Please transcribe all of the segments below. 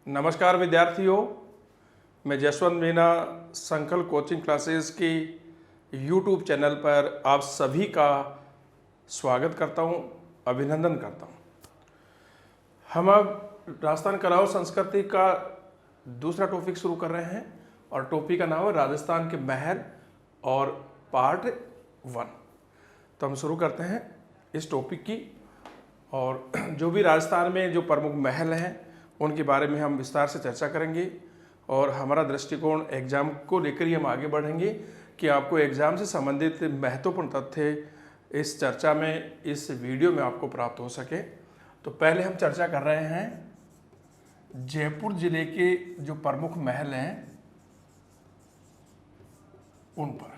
नमस्कार विद्यार्थियों, मैं जसवंत मीना संकल्प कोचिंग क्लासेस की यूट्यूब चैनल पर आप सभी का स्वागत करता हूं, अभिनंदन करता हूं। हम अब राजस्थान कला और संस्कृति का दूसरा टॉपिक शुरू कर रहे हैं और टॉपिक का नाम है राजस्थान के महल और पार्ट 1। तो हम शुरू करते हैं इस टॉपिक की। और जो भी राजस्थान में जो प्रमुख महल हैं उनके बारे में हम विस्तार से चर्चा करेंगे और हमारा दृष्टिकोण एग्जाम को लेकर ही हम आगे बढ़ेंगे कि आपको एग्जाम से संबंधित महत्वपूर्ण तथ्य इस चर्चा में, इस वीडियो में आपको प्राप्त हो सके। तो पहले हम चर्चा कर रहे हैं जयपुर जिले के जो प्रमुख महल हैं उन पर।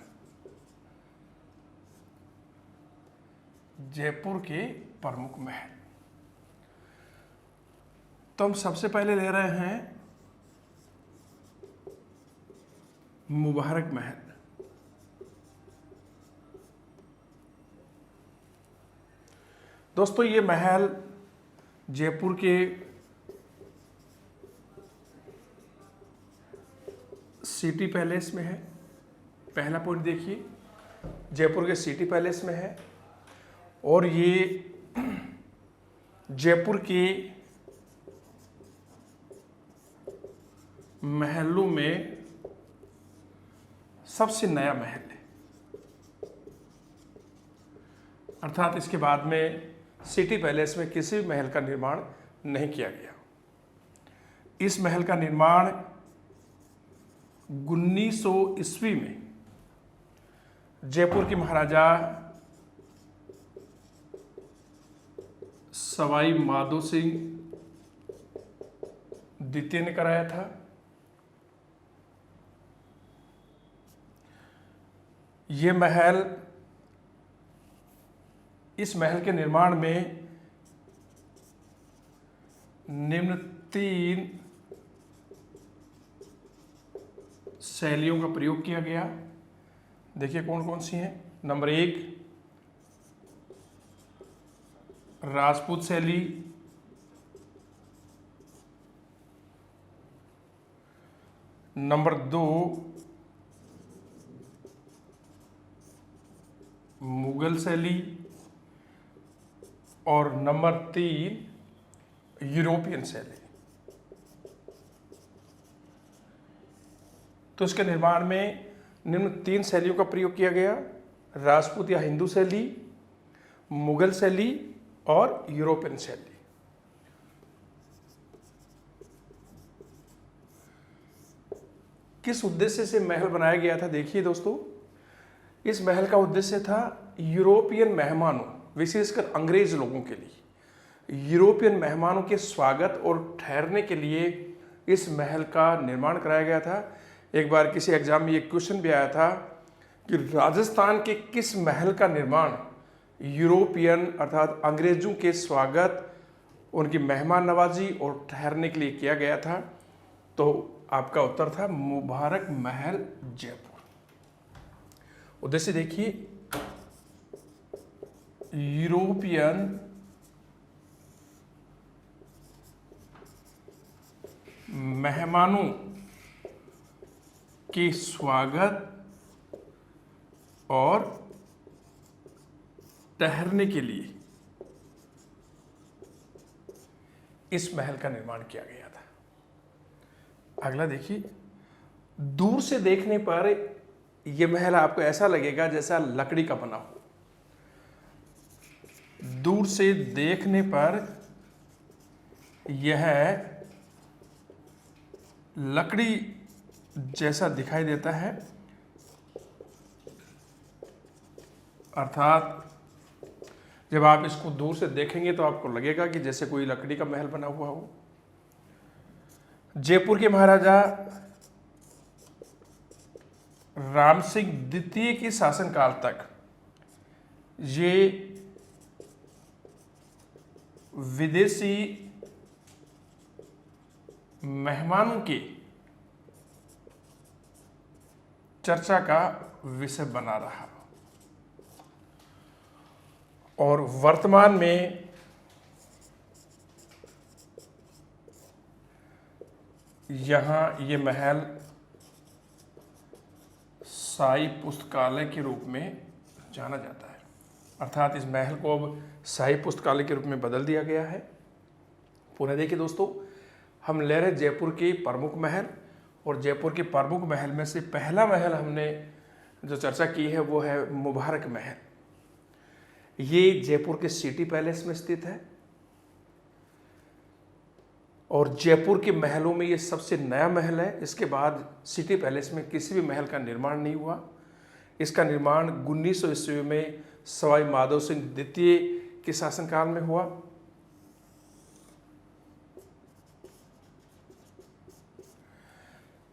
जयपुर के प्रमुख महल, तो हम सबसे पहले ले रहे हैं मुबारक महल। दोस्तों, ये महल जयपुर के सिटी पैलेस में है। पहला पॉइंट देखिए, जयपुर के सिटी पैलेस में है और ये जयपुर के महलों में सबसे नया महल है, अर्थात इसके बाद में सिटी पैलेस में किसी भी महल का निर्माण नहीं किया गया। इस महल का निर्माण 1900 ईस्वी में जयपुर के महाराजा सवाई माधो सिंह द्वितीय ने कराया था। ये महल, इस महल के निर्माण में निम्न 3 शैलियों का प्रयोग किया गया। देखिए कौन कौन सी हैं। नंबर 1 राजपूत शैली, नंबर 2 मुगल शैली और नंबर 3 यूरोपियन शैली। तो इसके निर्माण में निम्न 3 शैलियों का प्रयोग किया गया: राजपूत या हिंदू शैली, मुगल शैली और यूरोपियन शैली। किस उद्देश्य से महल बनाया गया था? देखिए दोस्तों, इस महल का उद्देश्य था यूरोपियन मेहमानों, विशेषकर अंग्रेज लोगों के लिए, यूरोपियन मेहमानों के स्वागत और ठहरने के लिए इस महल का निर्माण कराया गया था। एक बार किसी एग्जाम में ये क्वेश्चन भी आया था कि राजस्थान के किस महल का निर्माण यूरोपियन अर्थात अंग्रेजों के स्वागत, उनकी मेहमान नवाजी और ठहरने के लिए किया गया था। तो आपका उत्तर था मुबारक महल जयपुर। उद्देश्य देखिए, यूरोपियन मेहमानों के स्वागत और ठहरने के लिए इस महल का निर्माण किया गया था। अगला देखिए, दूर से देखने पर यह महल आपको ऐसा लगेगा जैसा लकड़ी का बना हो। दूर से देखने पर यह लकड़ी जैसा दिखाई देता है, अर्थात जब आप इसको दूर से देखेंगे तो आपको लगेगा कि जैसे कोई लकड़ी का महल बना हुआ हो। जयपुर के महाराजा राम सिंह द्वितीय के शासनकाल तक ये विदेशी मेहमानों की चर्चा का विषय बना रहा और वर्तमान में यहाँ ये महल शाही पुस्तकालय के रूप में जाना जाता है, अर्थात इस महल को अब शाही पुस्तकालय के रूप में बदल दिया गया है। पुनः देखिए दोस्तों, हम ले रहे जयपुर के प्रमुख महल, और जयपुर के प्रमुख महल में से पहला महल हमने जो चर्चा की है वो है मुबारक महल। ये जयपुर के सिटी पैलेस में स्थित है, और जयपुर के महलों में ये सबसे नया महल है। इसके बाद सिटी पैलेस में किसी भी महल का निर्माण नहीं हुआ। इसका निर्माण 1900 ईस्वी में सवाई माधव सिंह द्वितीय के शासनकाल में हुआ।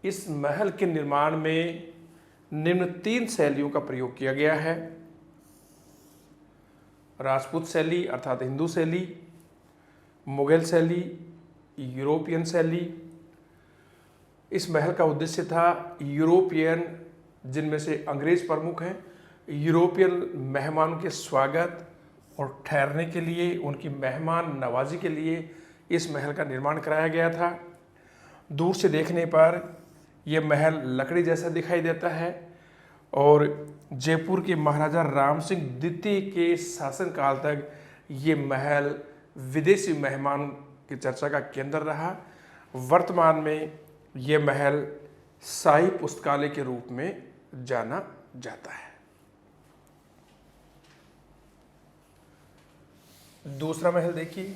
इस महल के निर्माण में निम्न 3 शैलियों का प्रयोग किया गया है: राजपूत शैली अर्थात हिंदू शैली, मुगल शैली, यूरोपियन शैली। इस महल का उद्देश्य था यूरोपियन, जिनमें से अंग्रेज प्रमुख हैं, यूरोपियन मेहमानों के स्वागत और ठहरने के लिए, उनकी मेहमान नवाजी के लिए इस महल का निर्माण कराया गया था। दूर से देखने पर यह महल लकड़ी जैसा दिखाई देता है, और जयपुर के महाराजा राम सिंह द्वितीय के शासनकाल तक ये महल विदेशी मेहमान की चर्चा का केंद्र रहा। वर्तमान में ये महल शाही पुस्तकालय के रूप में जाना जाता है। दूसरा महल देखिए,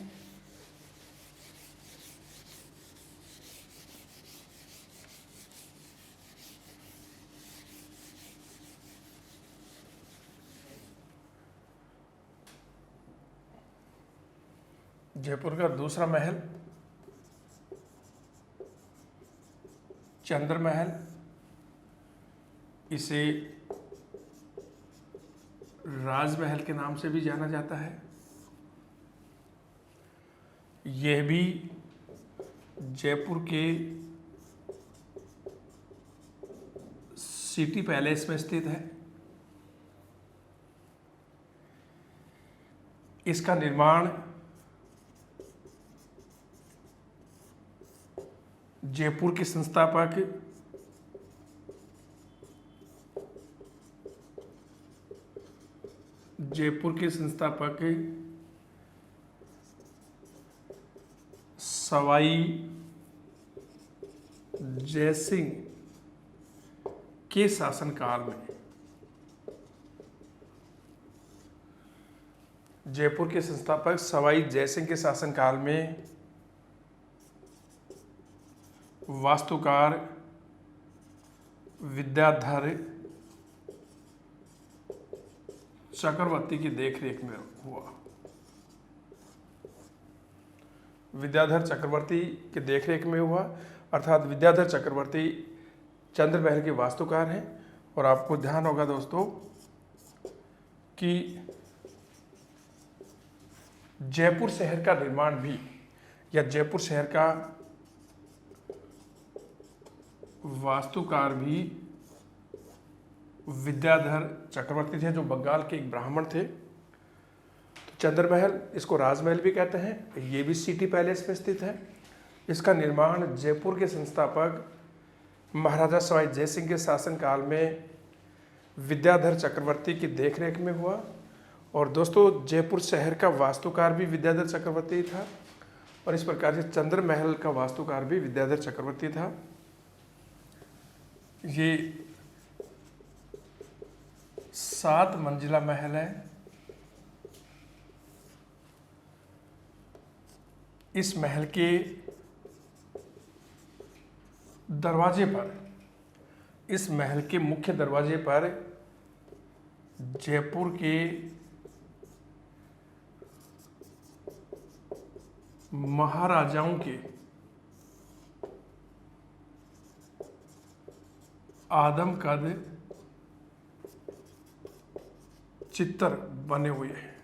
जयपुर का दूसरा महल चंद्र महल। इसे राजमहल के नाम से भी जाना जाता है। यह भी जयपुर के सिटी पैलेस में स्थित है। इसका निर्माण जयपुर के संस्थापक सवाई जयसिंह के शासनकाल में, जयपुर के संस्थापक सवाई जयसिंह के शासनकाल में वास्तुकार विद्याधर चक्रवर्ती की देखरेख में हुआ। विद्याधर चक्रवर्ती की देखरेख में हुआ, अर्थात विद्याधर चक्रवर्ती चंद्र महल के वास्तुकार हैं। और आपको ध्यान होगा दोस्तों कि जयपुर शहर का निर्माण भी, या जयपुर शहर का वास्तुकार भी विद्याधर चक्रवर्ती थे, जो बंगाल के एक ब्राह्मण थे। तो चंद्र महल, इसको राजमहल भी कहते हैं, ये भी सिटी पैलेस में स्थित है। इसका निर्माण जयपुर के संस्थापक महाराजा सवाई जयसिंह के शासनकाल में विद्याधर चक्रवर्ती की देखरेख में हुआ। और दोस्तों, जयपुर शहर का वास्तुकार भी विद्याधर चक्रवर्ती था, और इस प्रकार से चंद्र महल का वास्तुकार भी विद्याधर चक्रवर्ती था। ये 7 मंजिला महल है। इस महल के दरवाजे पर, इस महल के मुख्य दरवाजे पर जयपुर के महाराजाओं के आदमकद चित्र बने हुए हैं,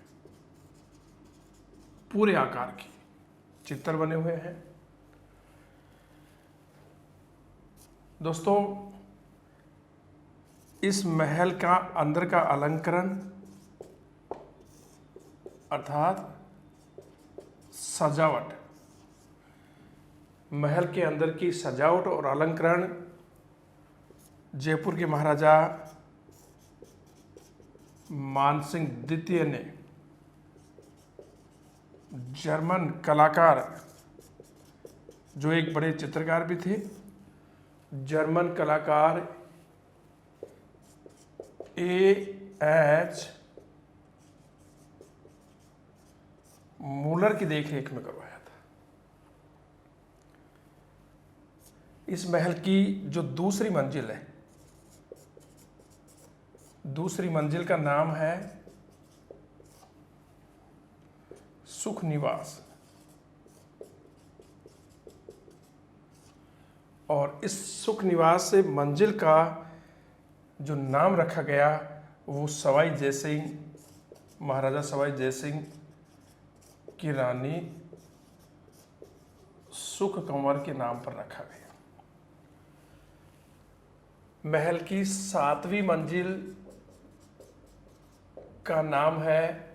पूरे आकार के चित्र बने हुए हैं। दोस्तों, इस महल का अंदर का अलंकरण अर्थात सजावट महल के अंदर की सजावट और अलंकरण जयपुर के महाराजा मानसिंह द्वितीय ने जर्मन कलाकार, जो एक बड़े चित्रकार भी थे, जर्मन कलाकार एच मूलर की देखरेख में करवाया था। इस महल की जो दूसरी मंजिल है, दूसरी मंजिल का नाम है सुख निवास, और इस सुख निवास से मंजिल का जो नाम रखा गया वो सवाई जयसिंह, महाराजा सवाई जयसिंह की रानी सुख कंवर के नाम पर रखा गया। महल की 7वीं मंजिल का नाम है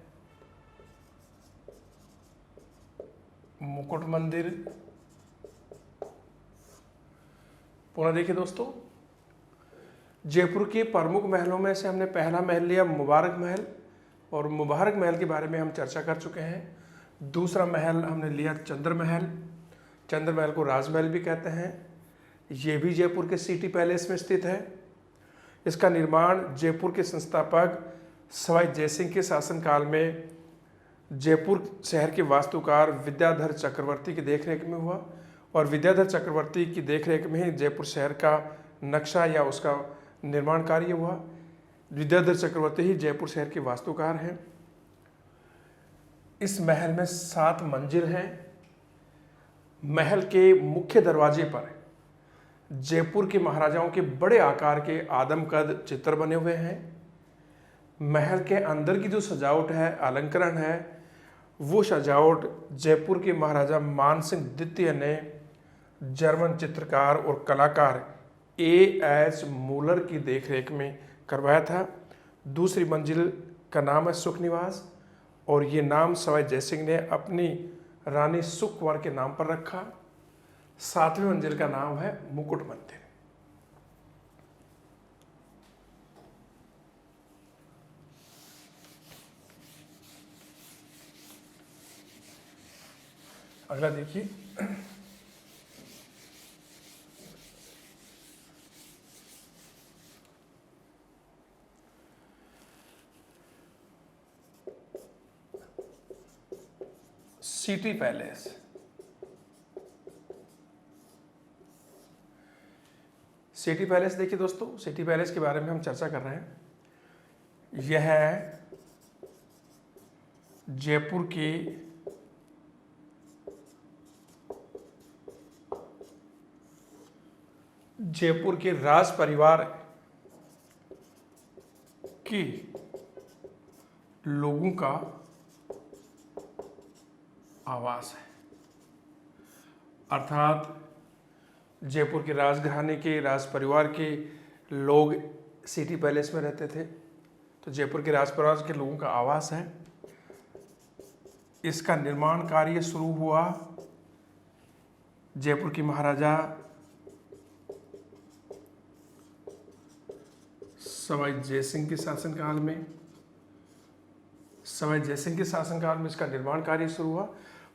मुकुट मंदिर। पुनः देखिए दोस्तों, जयपुर के प्रमुख महलों में से हमने पहला महल लिया मुबारक महल, और मुबारक महल के बारे में हम चर्चा कर चुके हैं। दूसरा महल हमने लिया चंद्र महल। चंद्र महल को राजमहल भी कहते हैं। ये भी जयपुर के सिटी पैलेस में स्थित है। इसका निर्माण जयपुर के संस्थापक सवाई जयसिंह के शासनकाल में जयपुर शहर के वास्तुकार विद्याधर चक्रवर्ती की देखरेख में हुआ, और विद्याधर चक्रवर्ती की देखरेख में ही जयपुर शहर का नक्शा या उसका निर्माण कार्य हुआ। विद्याधर चक्रवर्ती ही जयपुर शहर के वास्तुकार हैं। इस महल में 7 मंजिल हैं। महल के मुख्य दरवाजे पर जयपुर के महाराजाओं के बड़े आकार के आदमकद चित्र बने हुए हैं। महल के अंदर की जो सजावट है, अलंकरण है, वो सजावट जयपुर के महाराजा मानसिंह द्वितीय ने जर्मन चित्रकार और कलाकार एच मूलर की देखरेख में करवाया था। दूसरी मंजिल का नाम है सुख निवास, और ये नाम सवाई जयसिंह ने अपनी रानी सुख कंवर के नाम पर रखा। 7वीं मंजिल का नाम है मुकुट मंदिर। अगला देखिए, सिटी पैलेस। सिटी पैलेस देखिए दोस्तों, सिटी पैलेस के बारे में हम चर्चा कर रहे हैं। यह जयपुर की राज परिवार की लोगों का आवास है। अर्थात जयपुर के राजघराने के, राज परिवार के लोग सिटी पैलेस में रहते थे, तो जयपुर के राज परिवार के लोगों का आवास है। इसका निर्माण कार्य शुरू हुआ जयपुर की महाराजा सवाई जयसिंह के शासनकाल में। सवाई जयसिंह के शासनकाल में इसका निर्माण कार्य शुरू हुआ,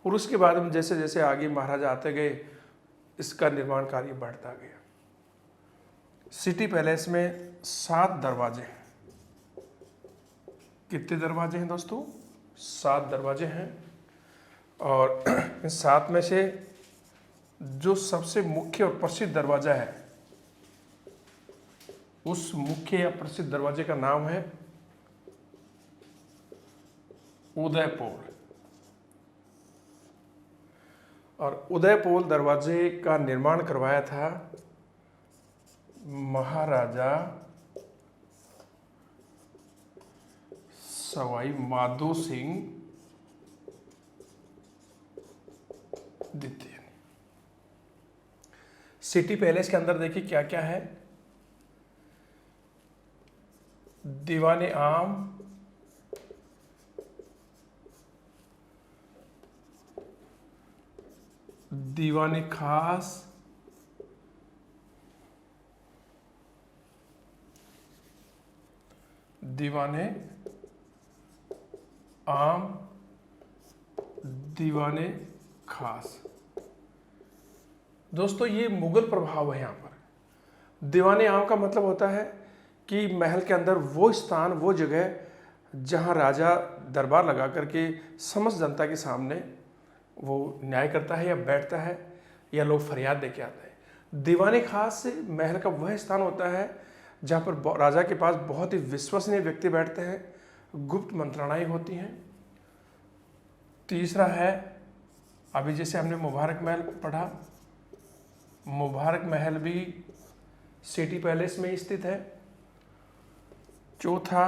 और उसके बाद में जैसे जैसे आगे महाराजा आते गए, इसका निर्माण कार्य बढ़ता गया। सिटी पैलेस में 7 दरवाजे हैं। कितने दरवाजे हैं दोस्तों? 7 दरवाजे हैं, और इन 7 में से जो सबसे मुख्य और प्रसिद्ध दरवाजा है, उस मुख्य या प्रसिद्ध दरवाजे का नाम है उदयपोल। और उदयपोल दरवाजे का निर्माण करवाया था महाराजा सवाई माधो सिंह द्वितीय। सिटी पैलेस के अंदर देखिए क्या क्या है। दीवाने आम, दीवाने खास, दीवाने आम, दीवाने खास। दोस्तों ये मुगल प्रभाव है। यहाँ पर दीवाने आम का मतलब होता है कि महल के अंदर वो स्थान, वो जगह जहाँ राजा दरबार लगा करके समस्त जनता के सामने वो न्याय करता है या बैठता है या लोग फरियाद दे के आते हैं। दीवाने खास से महल का वह स्थान होता है जहाँ पर राजा के पास बहुत ही विश्वसनीय व्यक्ति बैठते हैं, गुप्त मंत्रणाएं होती हैं। तीसरा है, अभी जैसे हमने मुबारक महल पढ़ा, मुबारक महल भी सिटी पैलेस में स्थित है। चौथा,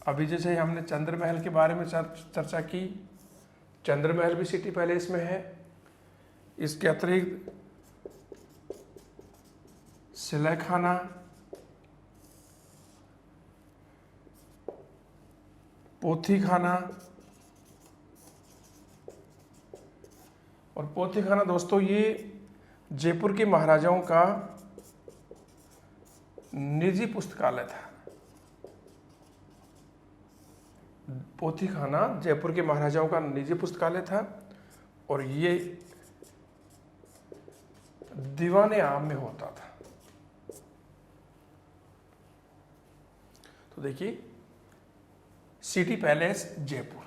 अभी जैसे हमने चंद्र महल के बारे में चर्चा की, चंद्र महल भी सिटी पैलेस में है। इसके अतिरिक्त सिलेखाना, पोथी खाना, और पोथी खाना दोस्तों ये जयपुर के महाराजाओं का निजी पुस्तकालय था। पोथी खाना जयपुर के महाराजाओं का निजी पुस्तकालय था और ये दीवाने आम में होता था। तो देखिए, सिटी पैलेस जयपुर,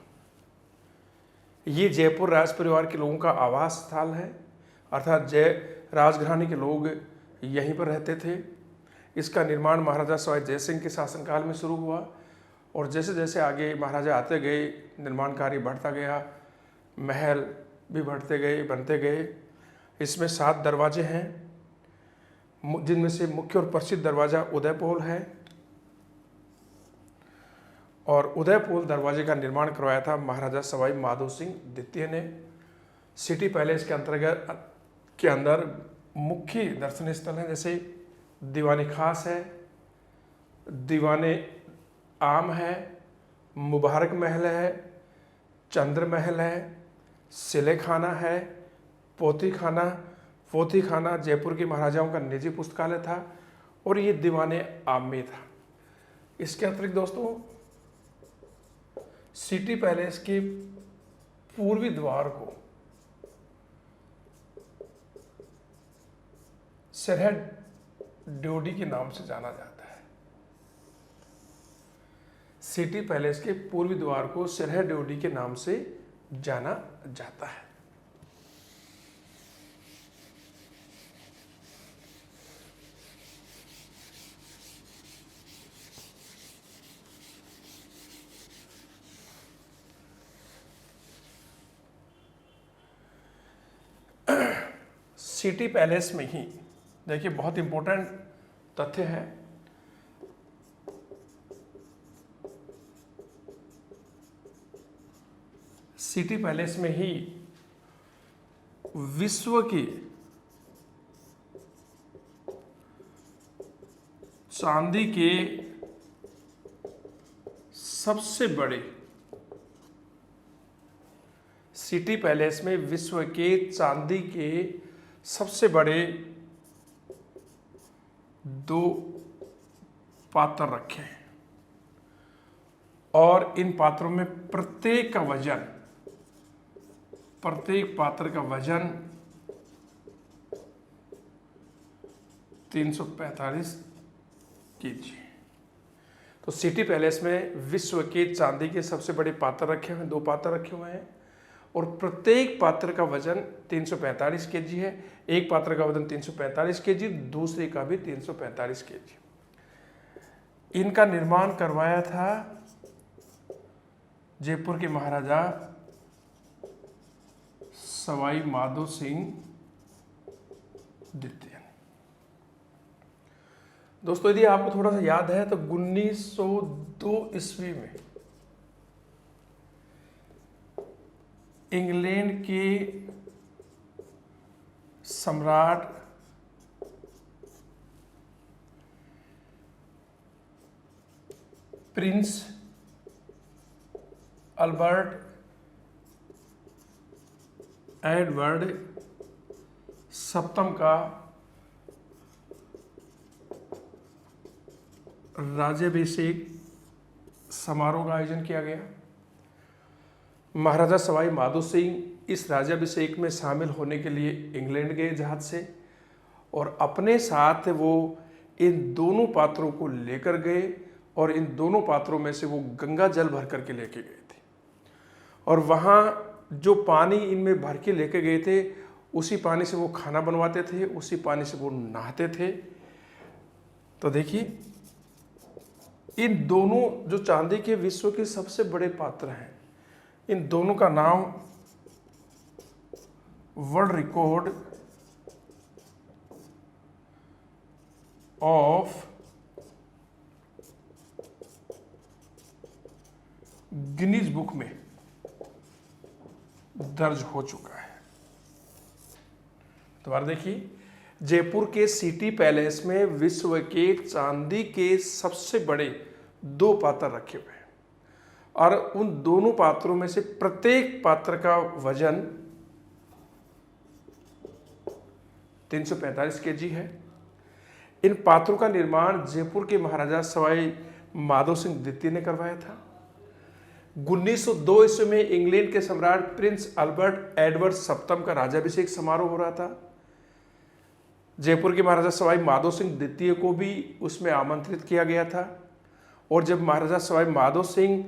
ये जयपुर राज परिवार के लोगों का आवास स्थल है, अर्थात जय राजघराने के लोग यहीं पर रहते थे। इसका निर्माण महाराजा सवाई जय सिंह के शासनकाल में शुरू हुआ और जैसे जैसे आगे महाराजा आते गए निर्माण कार्य बढ़ता गया, महल भी बढ़ते गए, बनते गए। इसमें 7 दरवाजे हैं, जिनमें से मुख्य और प्रसिद्ध दरवाज़ा उदयपोल है और उदयपोल दरवाजे का निर्माण करवाया था महाराजा सवाई माधो सिंह द्वितीय ने। सिटी पैलेस के अंतर्गत के अंदर मुख्य दर्शनीय स्थल हैं, जैसे दीवाने खास है, दीवाने आम है, मुबारक महल है, चंद्र महल है, सिलेखाना है, पोथी खाना। पोथी खाना जयपुर के महाराजाओं का निजी पुस्तकालय था और ये दीवाने आम में था। इसके अतिरिक्त दोस्तों सिटी पैलेस के पूर्वी द्वार को सरहद ड्योढ़ी के नाम से जाना जाता है। सिटी पैलेस के पूर्वी द्वार को सरहद ड्योढ़ी के नाम से जाना जाता है। सिटी पैलेस में ही देखिए बहुत इंपॉर्टेंट तथ्य है, सिटी पैलेस में ही विश्व की चांदी के सबसे बड़े, सिटी पैलेस में विश्व के चांदी के सबसे बड़े 2 पात्र रखे हैं और इन पात्रों में प्रत्येक पात्र का वजन 345 kg। तो सिटी पैलेस में विश्व के चांदी के सबसे बड़े पात्र रखे हुए हैं, 2 पात्र रखे हुए हैं और प्रत्येक पात्र का वजन 345 kg है। एक पात्र का वजन 345 kg, दूसरे का भी 345 kg। इनका निर्माण करवाया था जयपुर के महाराजा सवाई माधो सिंह द्वितीय। दोस्तों यदि आपको थोड़ा सा याद है तो 1902 ईस्वी में इंग्लैंड के सम्राट प्रिंस अल्बर्ट एडवर्ड सप्तम का राज्याभिषेक समारोह का आयोजन किया गया। महाराजा सवाई माधो सिंह इस राज्याभिषेक में शामिल होने के लिए इंग्लैंड गए जहाज से, और अपने साथ वो इन दोनों पात्रों को लेकर गए और इन दोनों पात्रों में से वो गंगा जल भर करके लेके गए थे, और वहाँ जो पानी इनमें भर के लेके गए थे उसी पानी से वो खाना बनवाते थे, उसी पानी से वो नहाते थे। तो देखिए, इन दोनों जो चांदी के विश्व के सबसे बड़े पात्र हैं, इन दोनों का नाम world record of Guinness book में दर्ज हो चुका है। दोबारा देखिए, जयपुर के सिटी पैलेस में विश्व के चांदी के सबसे बड़े 2 पात्र रखे हुए हैं, और उन दोनों पात्रों में से प्रत्येक पात्र का वजन 345 केजी है। इन पात्रों का निर्माण जयपुर के महाराजा सवाई माधो सिंह द्वितीय ने करवाया था। 1902 ईस्वी में इंग्लैंड के सम्राट प्रिंस अल्बर्ट एडवर्ड सप्तम का राज्याभिषेक समारोह हो रहा था। जयपुर के महाराजा सवाई माधो सिंह द्वितीय को भी उसमें आमंत्रित किया गया था, और जब महाराजा सवाई माधो सिंह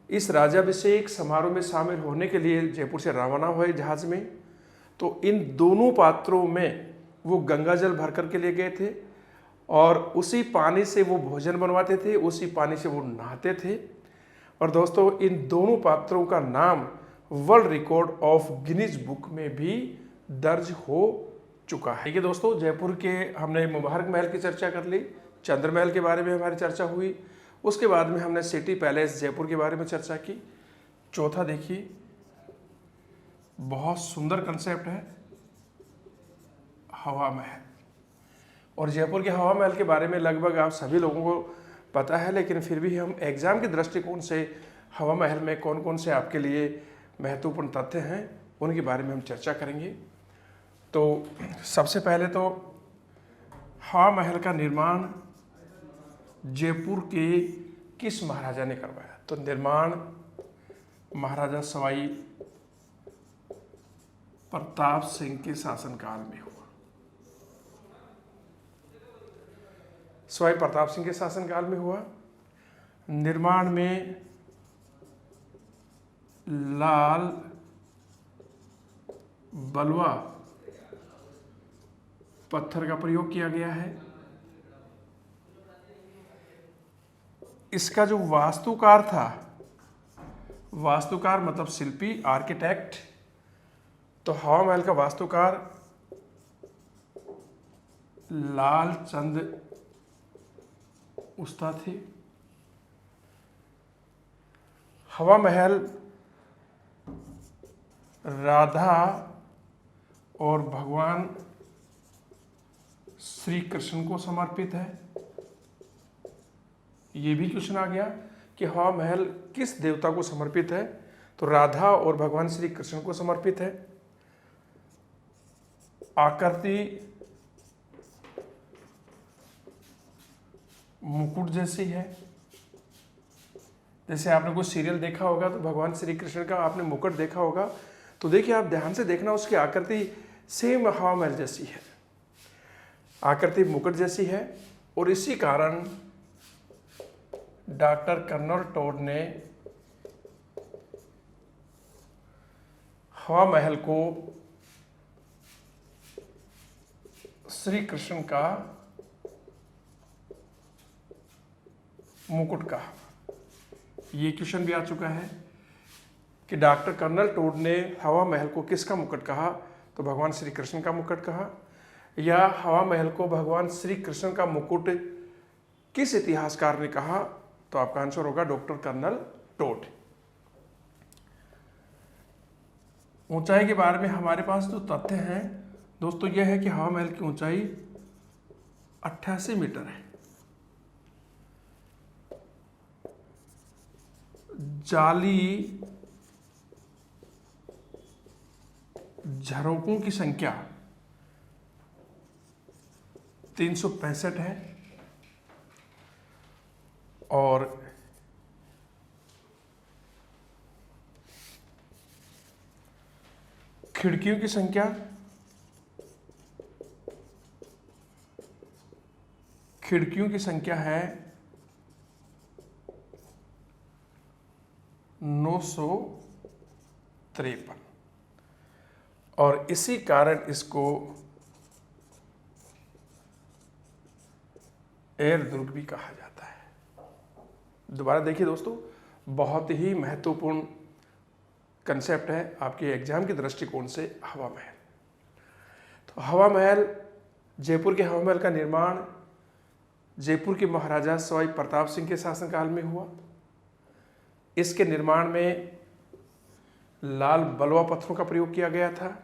इस राज्याभिषेक समारोह में शामिल होने के लिए जयपुर से रवाना हुए जहाज में, तो इन दोनों पात्रों में वो गंगा जल भर करके ले गए थे, और उसी पानी से वो भोजन बनवाते थे, उसी पानी से वो नहाते थे। और दोस्तों, इन दोनों पात्रों का नाम world record of Guinness book में भी दर्ज हो चुका है। ठीक है दोस्तों, जयपुर के हमने मुबारक महल की चर्चा कर ली, चंद्र महल के बारे में हमारी चर्चा हुई, उसके बाद में हमने सिटी पैलेस जयपुर के बारे में चर्चा की। चौथा देखिए, बहुत सुंदर कंसेप्ट है, हवा महल। और जयपुर के हवा महल के बारे में लगभग आप सभी लोगों को पता है, लेकिन फिर भी हम एग्जाम के दृष्टिकोण से हवा महल में कौन कौन से आपके लिए महत्वपूर्ण तथ्य हैं उनके बारे में हम चर्चा करेंगे। तो सबसे पहले तो हवा महल का निर्माण जयपुर के किस महाराजा ने करवाया? तो निर्माण महाराजा सवाई प्रताप सिंह के शासनकाल में हुआ। सवाई प्रताप सिंह के शासनकाल में हुआ। निर्माण में लाल बलुआ पत्थर का प्रयोग किया गया है। इसका जो वास्तुकार था, वास्तुकार मतलब शिल्पी, आर्किटेक्ट, तो हवा महल का वास्तुकार लाल चंद उस्ताद थे। हवा महल राधा और भगवान श्री कृष्ण को समर्पित है। ये भी क्वेश्चन आ गया कि हवा महल किस देवता को समर्पित है? तो राधा और भगवान श्री कृष्ण को समर्पित है। आकृति मुकुट जैसी है। जैसे आपने कोई सीरियल देखा होगा तो भगवान श्री कृष्ण का आपने मुकुट देखा होगा, तो देखिए आप ध्यान से देखना, उसकी आकृति सेम हवा महल जैसी है, आकृति मुकुट जैसी है। और इसी कारण डॉक्टर कर्नल टोड ने हवा महल को श्री कृष्ण का मुकुट कहा। ये क्वेश्चन भी आ चुका है कि डॉक्टर कर्नल टोड ने हवा महल को किसका मुकुट कहा? तो भगवान श्री कृष्ण का मुकुट कहा। या हवा महल को भगवान श्री कृष्ण का मुकुट किस इतिहासकार ने कहा? तो आपका आंसर होगा डॉक्टर कर्नल टोड। ऊंचाई के बारे में हमारे पास जो तथ्य हैं दोस्तों, यह है कि हवा महल की ऊंचाई 88 मीटर है। झरोकों की संख्या 365 है और खिड़कियों की संख्या 953 और इसी कारण इसको एयर दुर्ग भी कहा जाता है। दोबारा देखिए दोस्तों, बहुत ही महत्वपूर्ण कंसेप्ट है आपके एग्जाम के दृष्टिकोण से हवा महल। तो हवा महल, जयपुर के हवा महल का निर्माण जयपुर के महाराजा सवाई प्रताप सिंह के शासनकाल में हुआ। इसके निर्माण में लाल बलुआ पत्थरों का प्रयोग किया गया था।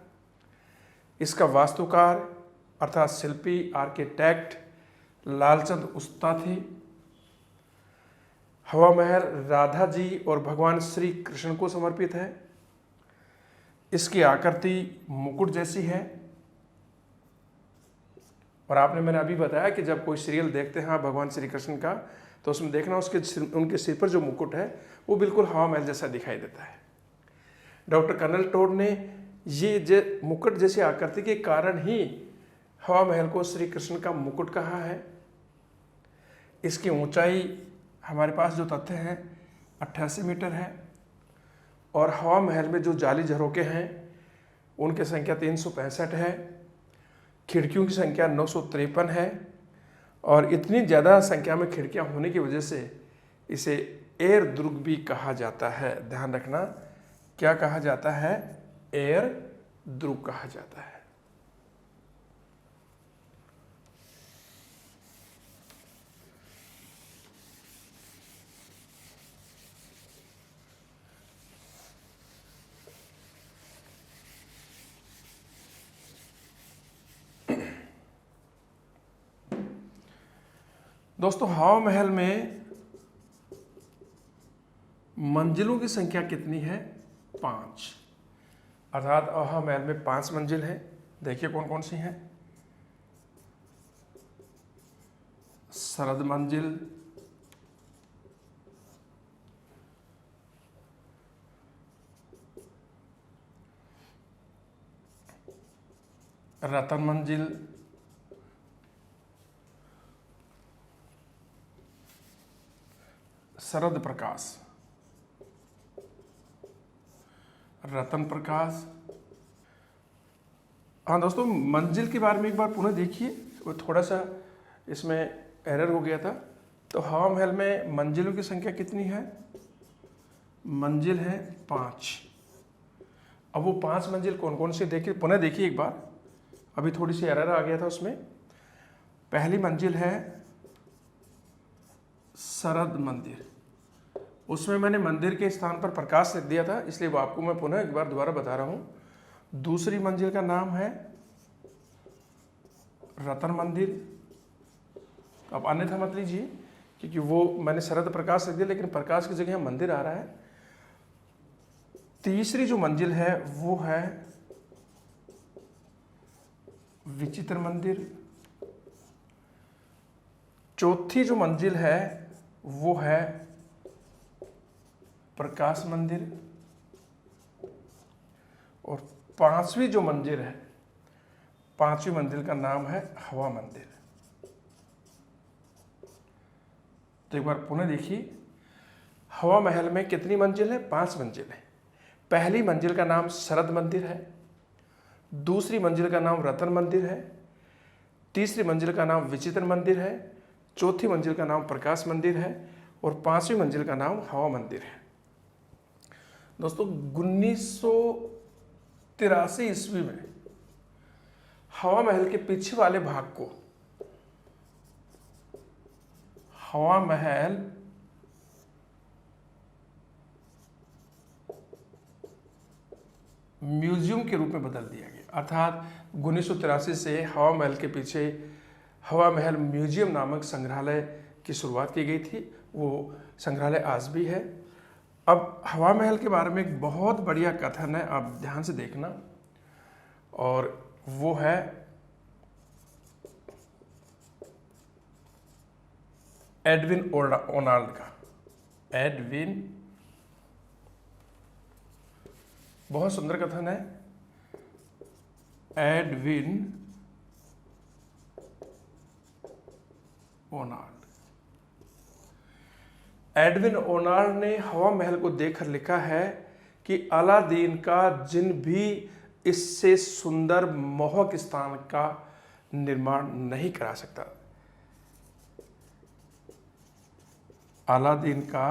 इसका वास्तुकार अर्थात शिल्पी, आर्किटेक्ट लालचंद उस्ता थे। हवा महल राधा जी और भगवान श्री कृष्ण को समर्पित है। इसकी आकृति मुकुट जैसी है और मैंने अभी बताया कि जब कोई सीरियल देखते हैं आप भगवान श्री कृष्ण का, तो उसमें देखना उनके सिर पर जो मुकुट है वो बिल्कुल हवा महल जैसा दिखाई देता है। डॉक्टर कर्नल टोड ने ये मुकुट जैसी आकृति के कारण ही हवा महल को श्री कृष्ण का मुकुट कहा है। इसकी ऊंचाई हमारे पास जो तथ्य हैं 88 मीटर है और हवा महल में जो जाली झरोके हैं उनकी संख्या 365 है। खिड़कियों की संख्या 953 है और इतनी ज़्यादा संख्या में खिड़कियां होने की वजह से इसे एयर दुर्ग भी कहा जाता है। ध्यान रखना, क्या कहा जाता है? एयर दुर्ग कहा जाता है। दोस्तों, हवा महल में मंजिलों की संख्या कितनी है? 5। अर्थात हवा महल में 5 मंजिल है। देखिए कौन कौन सी हैं। शरद मंजिल, रतन मंजिल, शरद प्रकाश, रतन प्रकाश। हाँ दोस्तों, मंजिल के बारे में एक बार पुनः देखिए, वो थोड़ा सा इसमें एरर हो गया था। तो हवा महल में मंजिलों की संख्या कितनी है? मंजिल है 5। अब वो 5 मंजिल कौन कौन से देखिए, पुनः देखिए एक बार, अभी थोड़ी सी एरर आ गया था उसमें। पहली मंजिल है शरद मंदिर, उसमें मैंने मंदिर के स्थान पर प्रकाश लिख दिया था, इसलिए वो आपको मैं पुनः एक बार दोबारा बता रहा हूँ। दूसरी मंजिल का नाम है रतन मंदिर। अब अन्यथा मत लीजिए, क्योंकि वो मैंने शरद प्रकाश लिख दिया लेकिन प्रकाश की जगह मंदिर आ रहा है। तीसरी जो मंजिल है वो है विचित्र मंदिर। चौथी जो मंजिल है वो है प्रकाश मंदिर और 5वीं जो मंजिल है, 5वीं मंजिल का नाम है हवा मंदिर। तो एक बार पुनः देखिए, हवा महल में कितनी मंजिल है? 5 मंजिल है। पहली मंजिल का नाम शरद मंदिर है, दूसरी मंजिल का नाम रतन मंदिर है, तीसरी मंजिल का नाम विचित्र मंदिर है, चौथी मंजिल का नाम प्रकाश मंदिर है और 5वीं मंजिल का नाम हवा मंदिर है। दोस्तों, 1983 ईस्वी में हवा महल के पीछे वाले भाग को हवा महल म्यूजियम के रूप में बदल दिया गया। अर्थात 1983 से हवा महल के पीछे हवा महल म्यूजियम नामक संग्रहालय की शुरुआत की गई थी। वो संग्रहालय आज भी है। अब हवा महल के बारे में एक बहुत बढ़िया कथन है, आप ध्यान से देखना। और वो है एडविन ओनाल्ड का। एडविन, बहुत सुंदर कथन है। एडविन ओनाल्ड। एडविन ओनाल्ड ने हवा महल को देखकर लिखा है कि अलादीन का जिन भी इससे सुंदर मोहक स्थान का निर्माण नहीं करा सकता। अलादीन का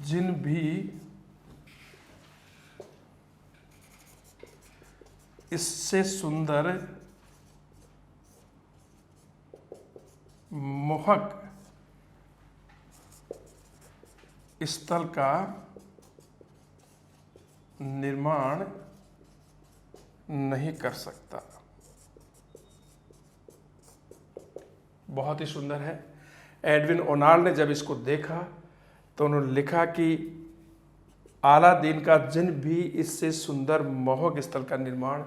जिन भी इससे सुंदर मोहक स्थल का निर्माण नहीं कर सकता। बहुत ही सुंदर है। एडविन ओनाल्ड ने जब इसको देखा तो उन्होंने लिखा कि अलादीन का जिन भी इससे सुंदर मोहक स्थल का निर्माण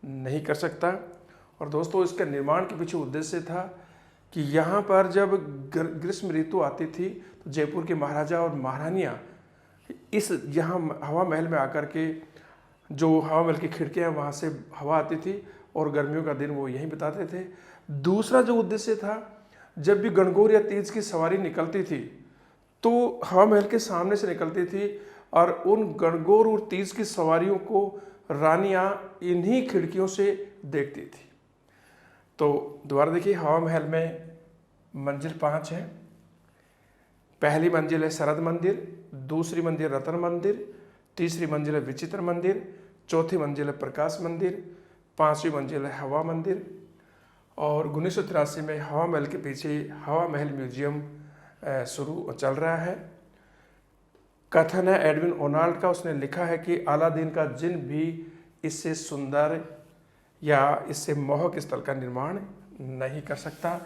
नहीं कर सकता। और दोस्तों, इसके निर्माण के पीछे उद्देश्य था कि यहाँ पर जब ग्रीष्म ऋतु आती थी तो जयपुर के महाराजा और महारानियाँ इस यहाँ हवा महल में आकर के, जो हवा महल की खिड़कियाँ वहाँ से हवा आती थी और गर्मियों का दिन वो यहीं बिताते थे। दूसरा जो उद्देश्य था, जब भी गणगौर या तीज की सवारी निकलती थी तो हवा महल के सामने से निकलती थी और उन गणगौर और तीज की सवारियों को रानियाँ इन्हीं खिड़कियों से देखती थी। तो दोबारा देखिए, हवा महल में मंजिल 5 है। पहली मंजिल है शरद मंदिर, दूसरी मंजिल रतन मंदिर, तीसरी मंजिल है विचित्र मंदिर, चौथी मंजिल है प्रकाश मंदिर, पांचवी मंजिल है हवा मंदिर। और 1983 में हवा महल के पीछे हवा महल म्यूजियम शुरू चल रहा है। कथन है एडविन ओनाल्ड का, उसने लिखा है कि अलादीन का जिन भी इससे सुंदर या इससे मोहक स्थल का निर्माण नहीं कर सकता।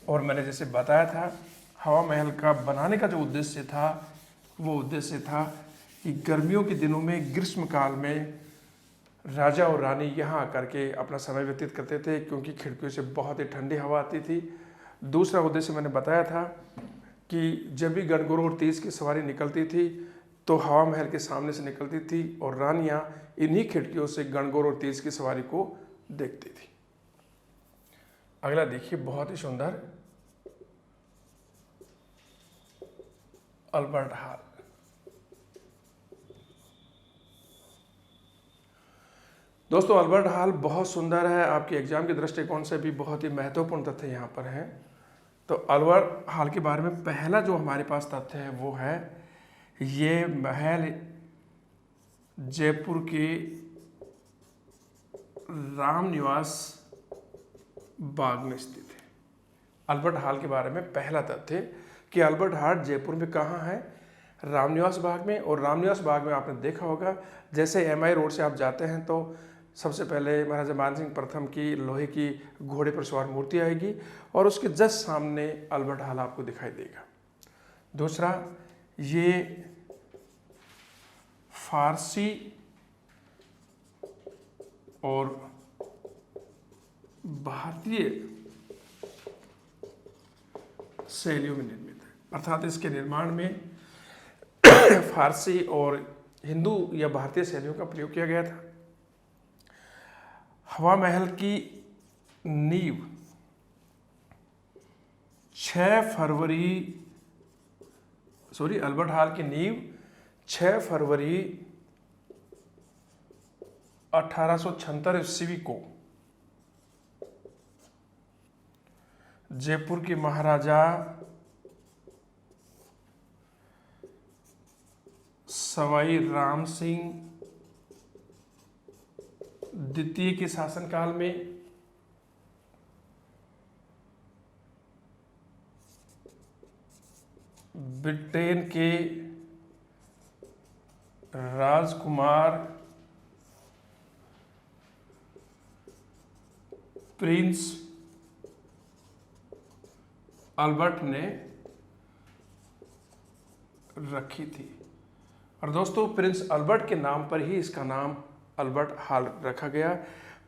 और मैंने जैसे बताया था, हवा महल का बनाने का जो उद्देश्य था वो उद्देश्य था कि गर्मियों के दिनों में, ग्रीष्म काल में राजा और रानी यहाँ आकर के अपना समय व्यतीत करते थे, क्योंकि खिड़कियों से बहुत ही ठंडी हवा आती थी। दूसरा उद्देश्य मैंने बताया था कि जब भी गणगौर और तीज की सवारी निकलती थी तो हवा महल के सामने से निकलती थी और रानियाँ इन्हीं खिड़कियों से गणगौर और तीज की सवारी को देखती थी। अगला देखिए, बहुत ही सुंदर अल्बर्ट हॉल। दोस्तों, अल्बर्ट हॉल बहुत सुंदर है। आपके एग्जाम के दृष्टिकोण से भी बहुत ही महत्वपूर्ण तथ्य यहाँ पर है। तो अल्बर्ट हॉल के बारे में पहला जो हमारे पास तथ्य है वो है, ये महल जयपुर के रामनिवास बाग में स्थित है। अल्बर्ट हॉल के बारे में पहला तथ्य कि अल्बर्ट हॉल जयपुर में कहाँ है, रामनिवास बाग में। और रामनिवास बाग में आपने देखा होगा, जैसे MI रोड से आप जाते हैं तो सबसे पहले महाराजा मान सिंह प्रथम की लोहे की घोड़े पर सवार मूर्ति आएगी और उसके जस्ट सामने अल्बर्ट हॉल आपको दिखाई देगा। दूसरा, ये फारसी और भारतीय शैलियों में निर्मित है, अर्थात इसके निर्माण में फारसी और हिंदू या भारतीय शैलियों का प्रयोग किया गया था। हवा महल की नींव अल्बर्ट हॉल की नींव 6 फरवरी 1876 ईस्वी को जयपुर के महाराजा सवाई राम सिंह द्वितीय के शासनकाल में ब्रिटेन के राजकुमार प्रिंस अल्बर्ट ने रखी थी। और दोस्तों, प्रिंस अल्बर्ट के नाम पर ही इसका नाम अल्बर्ट हॉल रखा गया।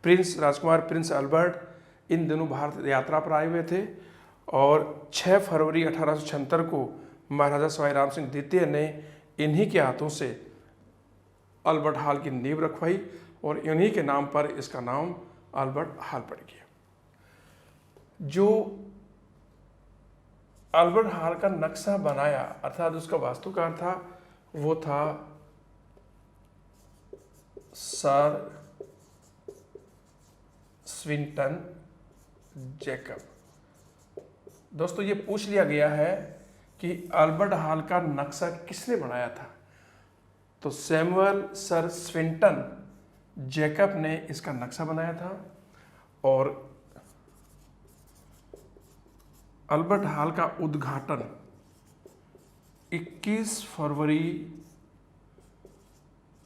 प्रिंस राजकुमार प्रिंस अल्बर्ट इन दिनों भारत यात्रा पर आए हुए थे और 6 फरवरी 1876 को महाराजा सवाई राम सिंह द्वितीय ने इन्हीं के हाथों से अल्बर्ट हॉल की नींव रखवाई और इन्हीं के नाम पर इसका नाम अल्बर्ट हॉल पड़ गया। जो अल्बर्ट हॉल का नक्शा बनाया अर्थात उसका वास्तुकार था वो था सर स्विंटन जैकब। दोस्तों ये पूछ लिया गया है कि अल्बर्ट हॉल का नक्शा किसने बनाया था, तो सैमुअल सर स्विंटन जैकब ने इसका नक्शा बनाया था। और अल्बर्ट हॉल का उद्घाटन 21 फरवरी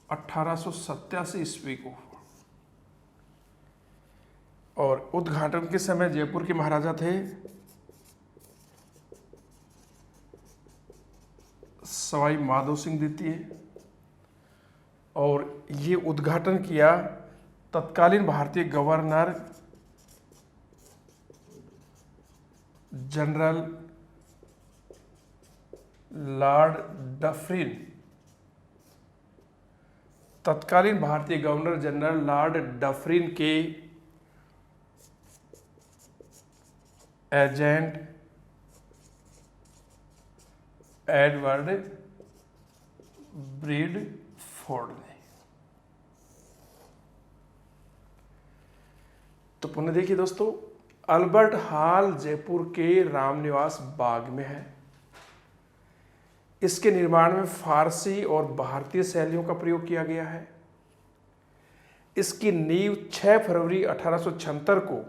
1887 ईस्वी को हुआ और उद्घाटन के समय जयपुर के महाराजा थे सवाई माधो सिंह द्वितीय और ये उद्घाटन किया तत्कालीन भारतीय गवर्नर जनरल लॉर्ड डफरिन। तत्कालीन भारतीय गवर्नर जनरल लॉर्ड डफरिन के एजेंट एडवर्ड ब्रैडफोर्ड ने। तो पुनः देखिए दोस्तों, अल्बर्ट हॉल जयपुर के रामनिवास बाग में है। इसके निर्माण में फारसी और भारतीय शैलियों का प्रयोग किया गया है। इसकी नींव 6 फरवरी 1876 को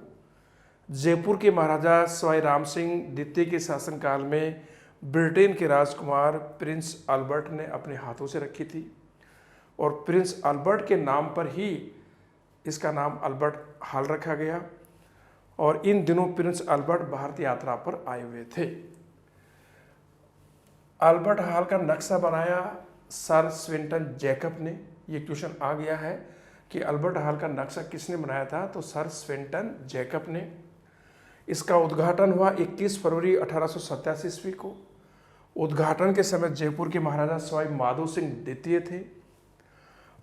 जयपुर के महाराजा सवाई राम सिंह द्वितीय के शासनकाल में ब्रिटेन के राजकुमार प्रिंस अल्बर्ट ने अपने हाथों से रखी थी और प्रिंस अल्बर्ट के नाम पर ही इसका नाम अल्बर्ट हॉल रखा गया। और इन दिनों प्रिंस अल्बर्ट भारत यात्रा पर आए हुए थे। अल्बर्ट हॉल का नक्शा बनाया सर स्विंटन जैकब ने। ये क्वेश्चन आ गया है कि अल्बर्ट हॉल का नक्शा किसने बनाया था, तो सर स्विंटन जैकब ने। इसका उद्घाटन हुआ 21 फरवरी 1887 ईस्वी को। उद्घाटन के समय जयपुर के महाराजा सवाई माधो सिंह द्वितीय थे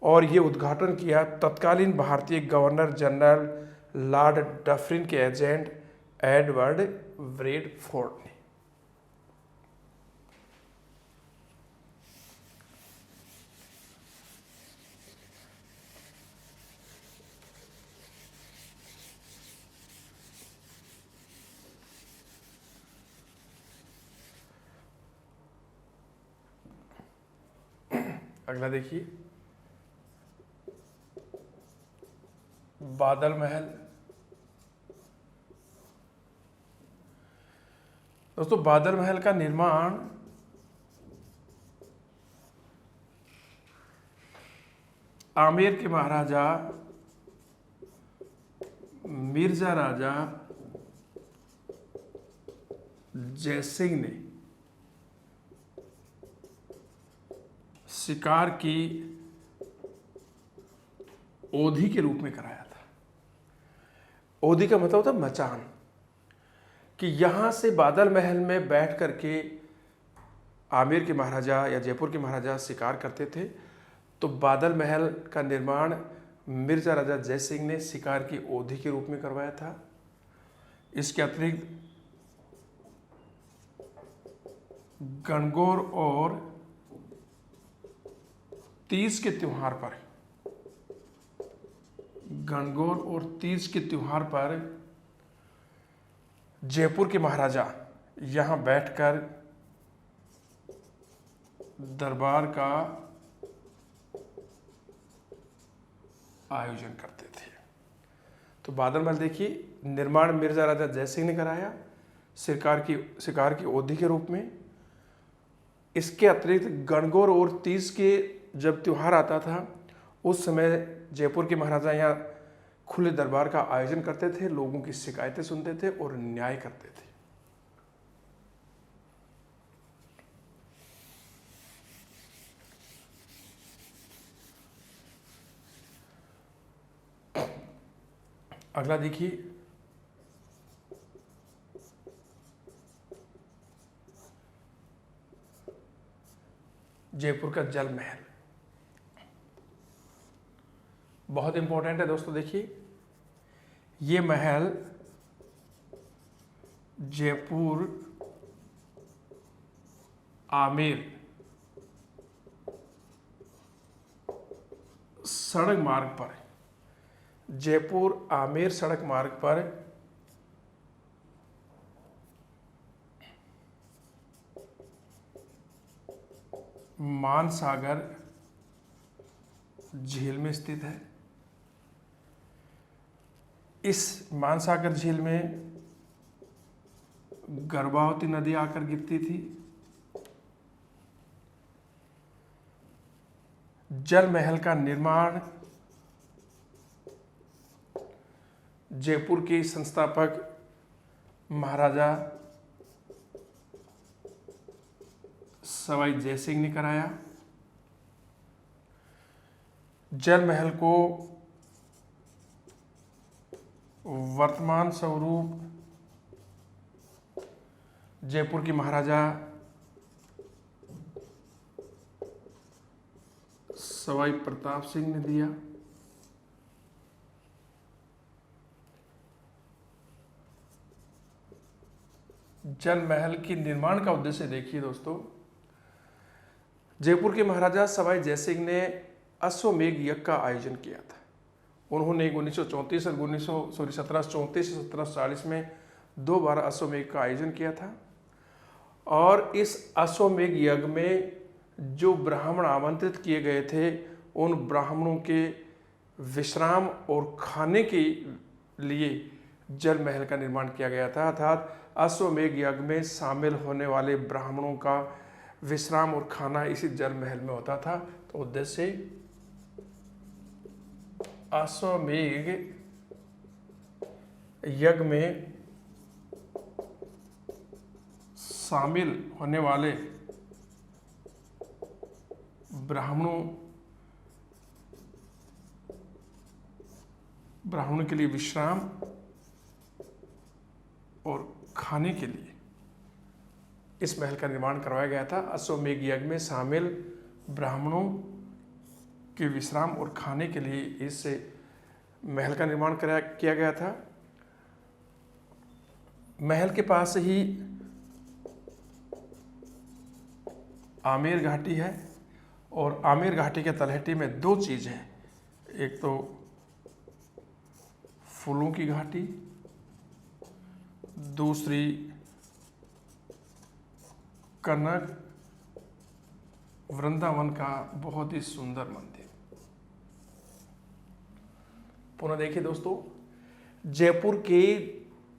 और ये उद्घाटन किया तत्कालीन भारतीय गवर्नर जनरल लॉर्ड डफरिन के एजेंट एडवर्ड ब्रैडफोर्ड ने। अगला देखिए, बादल महल। दोस्तों बादल महल का निर्माण आमेर के महाराजा मिर्जा राजा जयसिंह ने शिकार की ओधी के रूप में कराया था। ओधी का मतलब होता है मचान, कि यहाँ से बादल महल में बैठ करके आमेर के महाराजा या जयपुर के महाराजा शिकार करते थे। तो बादल महल का निर्माण मिर्जा राजा जयसिंह ने शिकार की ओधी के रूप में करवाया था। इसके अतिरिक्त गणगौर और तीज के त्योहार पर जयपुर के महाराजा यहाँ बैठकर दरबार का आयोजन करते थे। तो बादल महल देखिए, निर्माण मिर्जा राजा जयसिंह ने कराया शिकार की ओधी के रूप में। इसके अतिरिक्त गणगौर और तीज के जब त्योहार आता था उस समय जयपुर के महाराजा यहाँ खुले दरबार का आयोजन करते थे, लोगों की शिकायतें सुनते थे और न्याय करते थे। अगला देखिए, जयपुर का जल महल, बहुत इंपॉर्टेंट है दोस्तों। देखिए, ये महल जयपुर आमेर सड़क मार्ग पर, जयपुर आमेर सड़क मार्ग पर मानसागर झील में स्थित है। इस मानसागर झील में गर्भावती नदी आकर गिरती थी। जल महल का निर्माण जयपुर के संस्थापक महाराजा सवाई जयसिंह ने कराया। जल महल को वर्तमान स्वरूप जयपुर की महाराजा सवाई प्रताप सिंह ने दिया। जल महल की निर्माण का उद्देश्य देखिए दोस्तों, जयपुर के महाराजा सवाई जयसिंह ने अश्वमेघ यज्ञ का आयोजन किया था। उन्होंने 1934 और 1734 से 1740 में 2 बार अश्वमेघ का आयोजन किया था। और इस अश्वमेघ यज्ञ में जो ब्राह्मण आमंत्रित किए गए थे, उन ब्राह्मणों के विश्राम और खाने के लिए जल महल का निर्माण किया गया था। अर्थात अश्वमेघ यज्ञ में शामिल होने वाले ब्राह्मणों का विश्राम और खाना इसी जल महल में होता था। तो उद्देश्य अश्वमेघ यज्ञ में शामिल होने वाले ब्राह्मणों के लिए विश्राम और खाने के लिए इस महल का निर्माण करवाया गया था। अश्वमेघ यज्ञ में शामिल ब्राह्मणों के विश्राम और खाने के लिए इस महल का निर्माण किया गया था। महल के पास ही आमेर घाटी है और आमेर घाटी के तलहटी में 2 चीज़ हैं, एक तो फूलों की घाटी, दूसरी कनक वृंदावन का बहुत ही सुंदर मंदिर। पुनः देखिए दोस्तों,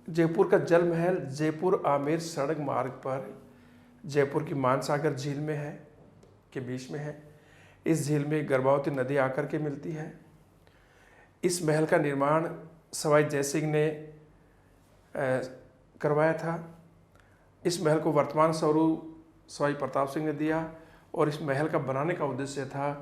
जयपुर का जल महल जयपुर आमेर सड़क मार्ग पर जयपुर की मानसागर झील में है के बीच में है। इस झील में गर्भावती नदी आकर के मिलती है। इस महल का निर्माण सवाई जयसिंह ने करवाया था। इस महल को वर्तमान स्वरूप सवाई प्रताप सिंह ने दिया और इस महल का बनाने का उद्देश्य था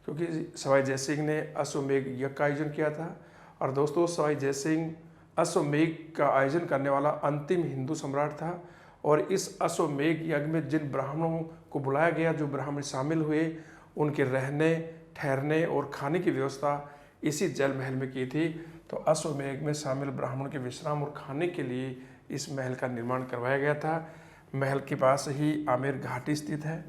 क्योंकि सवाई जयसिंह ने अश्वमेघ यज्ञ का आयोजन किया था। और दोस्तों, सवाई जयसिंह अश्वमेघ का आयोजन करने वाला अंतिम हिंदू सम्राट था। और इस अश्वमेघ यज्ञ में जिन ब्राह्मणों को बुलाया गया, जो ब्राह्मण शामिल हुए, उनके रहने, ठहरने और खाने की व्यवस्था इसी जल महल में की थी। तो अश्वमेघ में शामिल ब्राह्मण के विश्राम और खाने के लिए इस महल का निर्माण करवाया गया था। महल के पास ही आमेर घाटी स्थित है।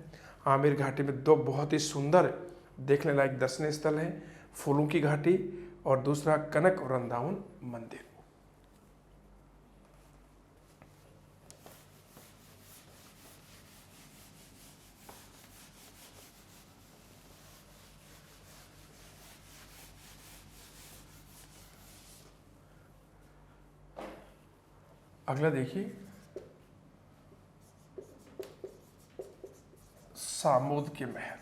आमेर घाटी में 2 बहुत ही सुंदर देखने लायक दर्शनीय स्थल हैं, फूलों की घाटी और दूसरा कनक वृंदावन मंदिर। अगला देखिए, सामोद के महल।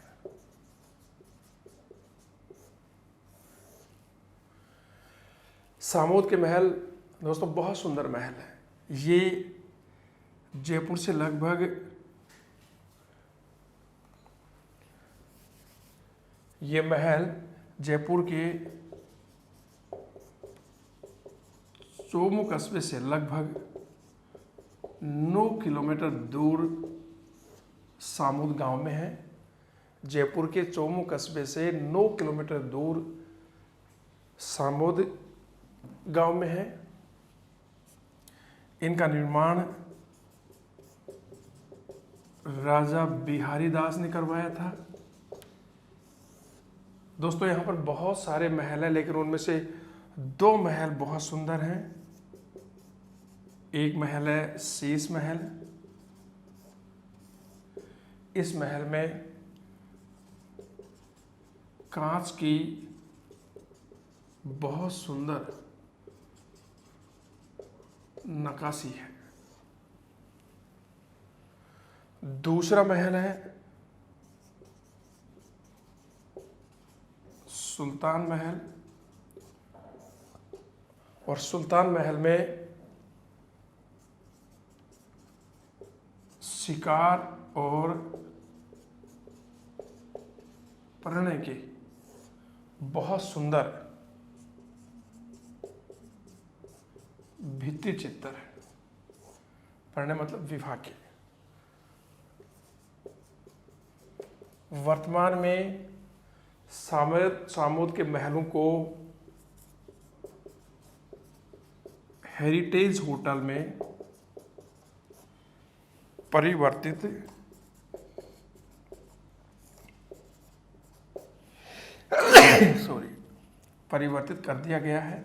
सामोद के महल दोस्तों बहुत सुंदर महल है। ये जयपुर से लगभग ये महल जयपुर के चोमू कस्बे से लगभग 9 किलोमीटर दूर सामुद गांव में है। जयपुर के चोमू कस्बे से 9 किलोमीटर दूर सामुद गांव में है। इनका निर्माण राजा बिहारी दास ने करवाया था। दोस्तों यहाँ पर बहुत सारे महल हैं, लेकिन उनमें से 2 महल बहुत सुंदर हैं। एक महल है शीश महल। इस महल में कांच की बहुत सुंदर नक्काशी है। दूसरा महल है सुल्तान महल, और सुल्तान महल में शिकार और प्रणय के बहुत सुंदर भित्ति चित्र है। प्रणय मतलब विवाह के। वर्तमान में सामुद के महलों को हेरिटेज होटल में परिवर्तित कर दिया गया है।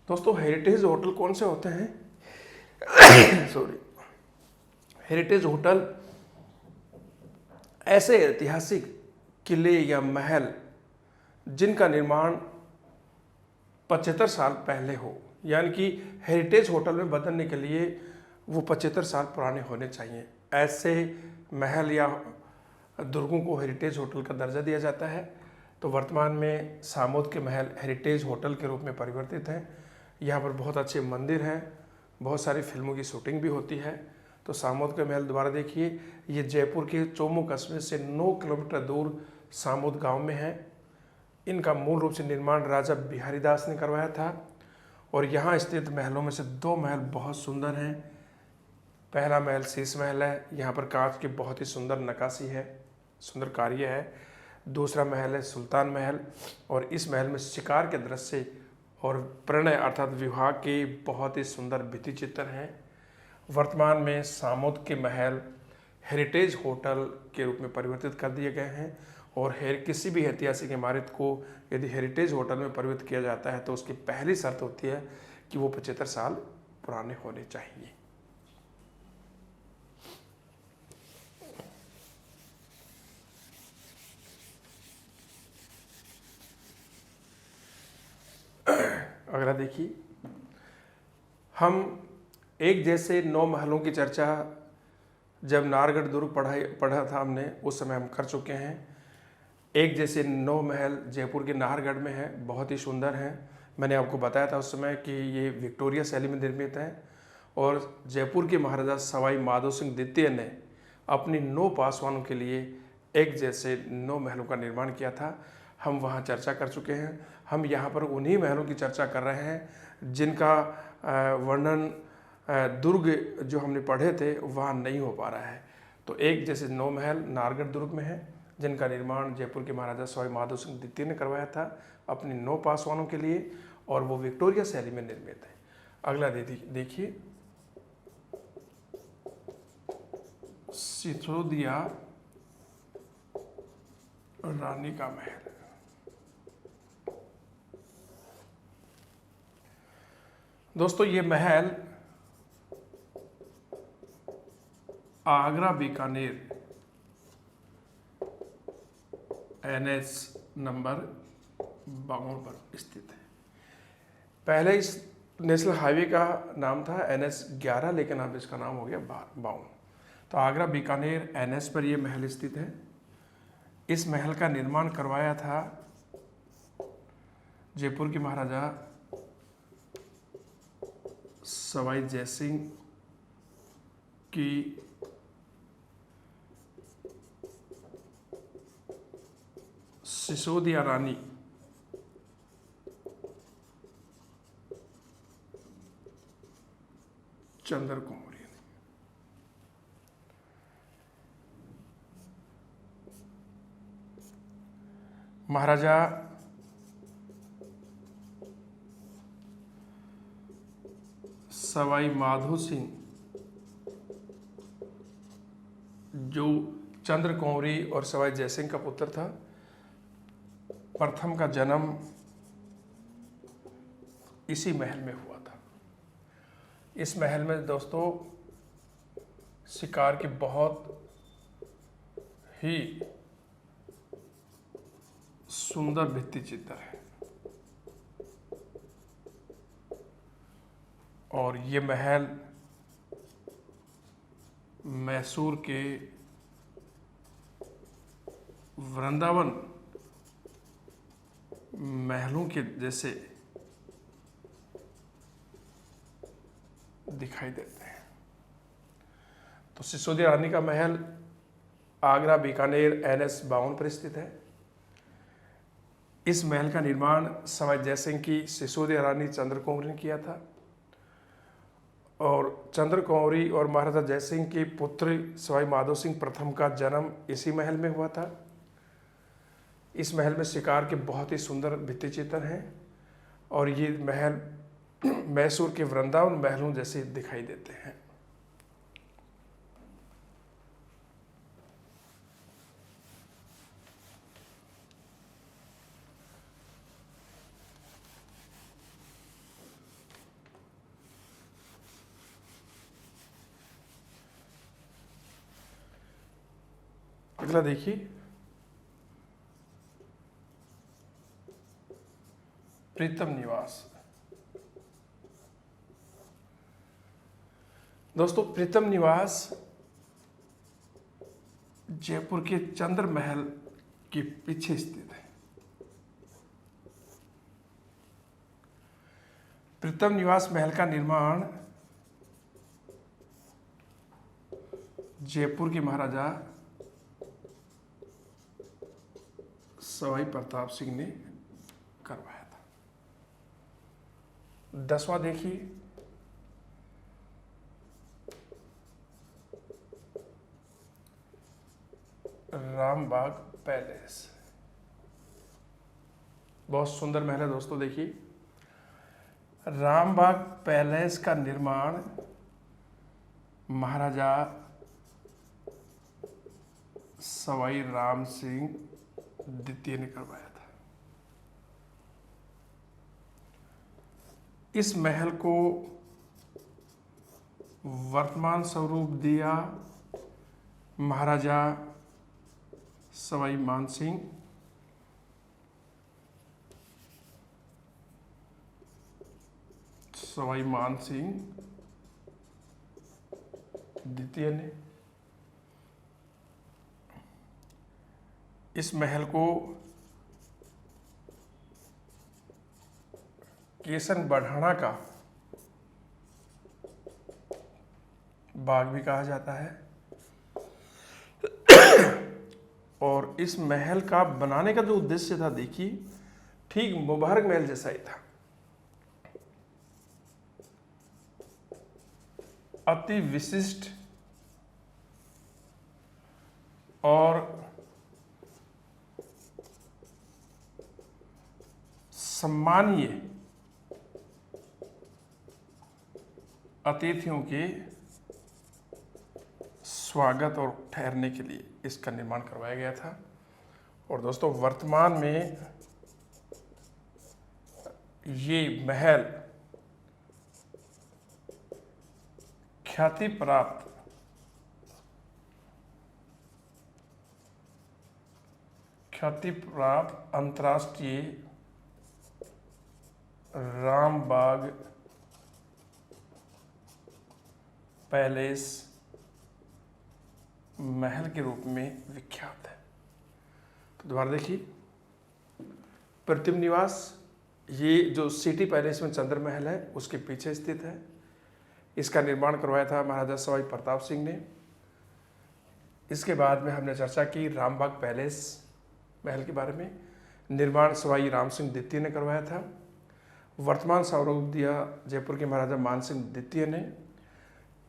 दोस्तों हेरिटेज होटल कौन से होते हैं? हेरिटेज होटल ऐसे ऐतिहासिक किले या महल जिनका निर्माण 75 साल पहले हो, यानी कि हेरिटेज होटल में बदलने के लिए वो 75 साल पुराने होने चाहिए। ऐसे महल या दुर्गों को हेरिटेज होटल का दर्जा दिया जाता है। तो वर्तमान में सामुद के महल हेरिटेज होटल के रूप में परिवर्तित हैं। यहाँ पर बहुत अच्छे मंदिर हैं, बहुत सारी फिल्मों की शूटिंग भी होती है। तो सामुद के महल दोबारा देखिए, ये जयपुर के चोमू कस्बे से 9 किलोमीटर दूर सामुद गांव में है। इनका मूल रूप से निर्माण राजा बिहारी दास ने करवाया था। और यहाँ स्थित महलों में से 2 महल बहुत सुंदर हैं। पहला महल शीश महल है, यहाँ पर कांच की बहुत ही सुंदर नक्काशी है, सुंदर कार्य है। दूसरा महल है सुल्तान महल, और इस महल में शिकार के दृश्य और प्रणय अर्थात विवाह के बहुत ही सुंदर भित्ति चित्र हैं। वर्तमान में सामुद के महल हेरिटेज होटल के रूप में परिवर्तित कर दिए गए हैं। और किसी भी ऐतिहासिक इमारत को यदि हेरिटेज होटल में परिवर्तित किया जाता है तो उसकी पहली शर्त होती है कि वो 75 साल पुराने होने चाहिए। अगला देखिए, हम एक जैसे 9 महलों की चर्चा जब नाहरगढ़ दुर्ग पढ़ा था हमने, उस समय हम कर चुके हैं। एक जैसे 9 महल जयपुर के नाहरगढ़ में है, बहुत ही सुंदर हैं। मैंने आपको बताया था उस समय कि ये विक्टोरिया शैली में निर्मित है। और जयपुर के महाराजा सवाई माधो सिंह द्वितीय ने अपनी 9 पासवानों के लिए एक जैसे 9 महलों का निर्माण किया था। हम वहाँ चर्चा कर चुके हैं। हम यहाँ पर उन्हीं महलों की चर्चा कर रहे हैं जिनका वर्णन दुर्ग जो हमने पढ़े थे वहाँ नहीं हो पा रहा है। तो एक जैसे 9 महल नाहरगढ़ दुर्ग में है, जिनका निर्माण जयपुर के महाराजा सवाई माधो सिंह द्वितीय ने करवाया था अपनी 9 पासवानों के लिए, और वो विक्टोरिया शैली में निर्मित है। अगला देखिए, सिसोदिया रानी का महल। दोस्तों ये महल आगरा बीकानेर NH नंबर 52 पर स्थित है। पहले इस नेशनल हाईवे का नाम था NH11, लेकिन अब इसका नाम हो गया 52। तो आगरा बीकानेर NH पर यह महल स्थित है। इस महल का निर्माण करवाया था जयपुर के महाराजा सवाई जयसिंह की सिसोदिया रानी महाराजा सवाई माधो सिंह, जो चंद्र कौरी और सवाई जयसिंह का पुत्र था, प्रथम का जन्म इसी महल में हुआ था। इस महल में दोस्तों शिकार के बहुत ही सुंदर भित्ति चित्र है और ये महल मैसूर के वृंदावन महलों के जैसे दिखाई देते हैं। तो सिसोदिया रानी का महल आगरा बीकानेर NH 52 पर स्थित है। इस महल का निर्माण सवाई जयसिंह की सिसोदिया रानी चंद्रकौरी ने किया था और चंद्रकौरी और महाराजा जयसिंह के पुत्र सवाई माधो सिंह प्रथम का जन्म इसी महल में हुआ था। इस महल में शिकार के बहुत ही सुंदर भित्ति चित्र हैं और ये महल मैसूर के वृंदावन महलों जैसे दिखाई देते हैं। अगला देखिए, प्रीतम निवास। दोस्तों प्रीतम निवास जयपुर के चंद्र महल के पीछे स्थित है। प्रीतम निवास महल का निर्माण जयपुर के महाराजा सवाई प्रताप सिंह ने करवाया था। 10वां देखिए, रामबाग पैलेस। बहुत सुंदर महल है दोस्तों। देखिए, रामबाग पैलेस का निर्माण महाराजा सवाई राम सिंह द्वितीय ने करवाया था। इस महल को वर्तमान स्वरूप दिया महाराजा सवाई मानसिंह द्वितीय ने। इस महल को केसन बढ़ाना का बाग भी कहा जाता है और इस महल का बनाने का जो उद्देश्य था, देखिए, ठीक मुबारक महल जैसा ही था। अति विशिष्ट और सम्मानीय अतिथियों के स्वागत और ठहरने के लिए इसका निर्माण करवाया गया था। और दोस्तों वर्तमान में ये महल ख्याति प्राप्त अंतर्राष्ट्रीय रामबाग पैलेस महल के रूप में विख्यात है। तो दोबारा देखिए, प्रीतम निवास ये जो सिटी पैलेस में चंद्र महल है उसके पीछे स्थित है। इसका निर्माण करवाया था महाराजा सवाई प्रताप सिंह ने। इसके बाद में हमने चर्चा की रामबाग पैलेस महल के बारे में। निर्माण सवाई राम सिंह द्वितीय ने करवाया था। वर्तमान स्वरूप दिया जयपुर के महाराजा मान सिंह द्वितीय ने।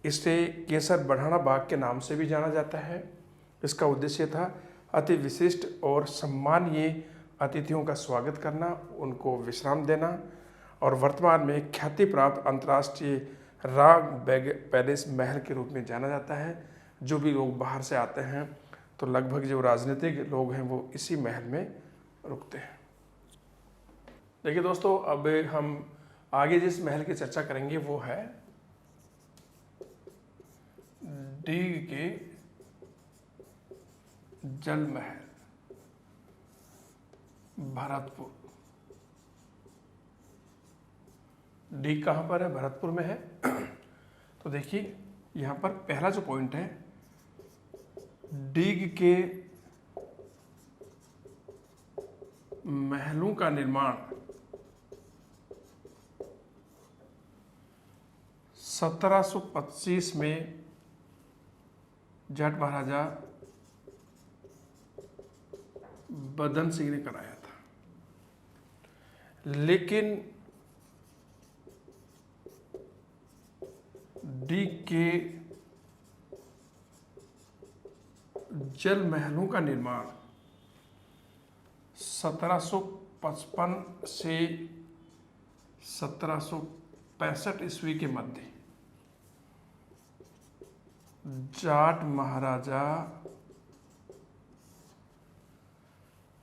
इसे केसर बढ़ाना बाग के नाम से भी जाना जाता है। इसका उद्देश्य था अति विशिष्ट और सम्मानीय अतिथियों का स्वागत करना, उनको विश्राम देना और वर्तमान में ख्याति प्राप्त अंतर्राष्ट्रीय राग पैलेस महल के रूप में जाना जाता है। जो भी लोग बाहर से आते हैं तो लगभग जो राजनीतिक लोग हैं वो इसी महल में रुकते हैं। देखिए दोस्तों, अब हम आगे जिस महल की चर्चा करेंगे वो है डीग के जल महल, भरतपुर। डीग कहाँ पर है? भरतपुर में है। तो देखिए यहाँ पर पहला जो पॉइंट है, डीग के महलों का निर्माण 1725 में जाट महाराजा बदन सिंह ने कराया था, लेकिन डीग के जल महलों का निर्माण 1755 से 1765 ईस्वी के मध्य जाट महाराजा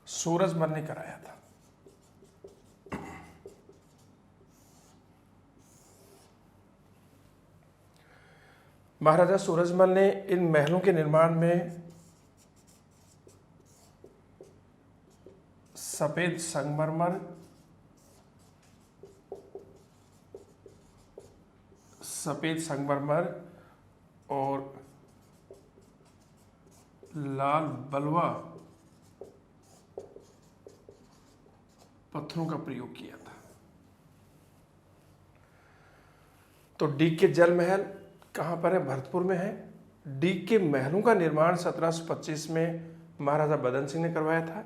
सूरजमल ने कराया था। महाराजा सूरजमल ने इन महलों के निर्माण में सफेद संगमरमर और लाल बलुआ पत्थरों का प्रयोग किया था। तो डीग के जल महल कहाँ पर है? भरतपुर में है। डीग के महलों का निर्माण 1725 में महाराजा बदन सिंह ने करवाया था,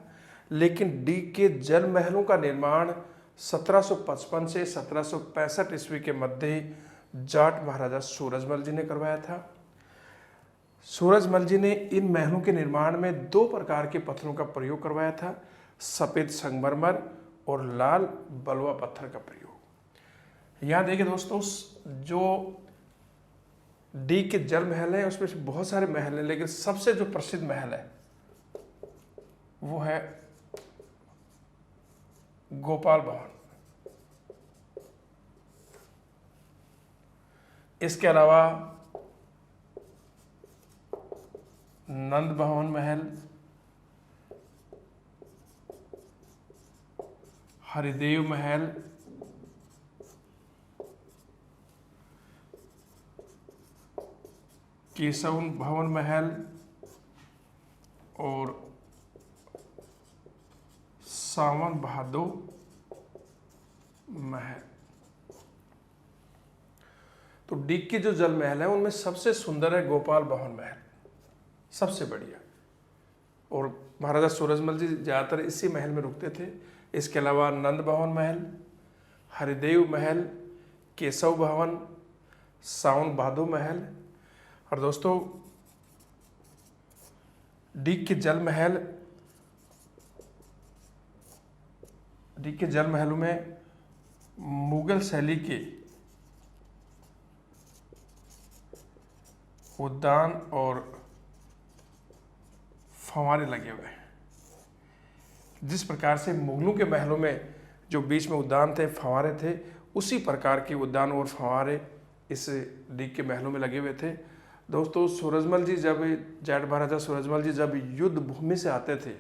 लेकिन डीग के जल महलों का निर्माण 1755 से 1765 ईस्वी के मध्य जाट महाराजा सूरजमल जी ने करवाया था। सूरजमल जी ने इन महलों के निर्माण में 2 प्रकार के पत्थरों का प्रयोग करवाया था, सफेद संगमरमर और लाल बलुआ पत्थर का प्रयोग। यहाँ देखिए दोस्तों, जो डीग के जल महल है उसमें से बहुत सारे महल हैं, लेकिन सबसे जो प्रसिद्ध महल है वो है गोपाल भवन। इसके अलावा नंद भवन महल, हरिदेव महल, केशव भवन महल और सावन बहादुर महल। तो डीग के जो जल महल है उनमें सबसे सुंदर है गोपाल भवन महल, सबसे बढ़िया। और महाराजा सूरजमल जी ज़्यादातर इसी महल में रुकते थे। इसके अलावा नंद भवन महल, हरिदेव महल, केशव भवन, सावन बहादुर महल। और दोस्तों, डीग के जल महलों में मुगल शैली के उद्यान और फव्वारे लगे हुए हैं। जिस प्रकार से मुगलों के महलों में जो बीच में उद्यान थे, फव्वारे थे, उसी प्रकार के उद्यान और फव्वारे इस डीग के महलों में लगे हुए थे। दोस्तों, जाट महाराजा सूरजमल जी जब युद्ध भूमि से आते थे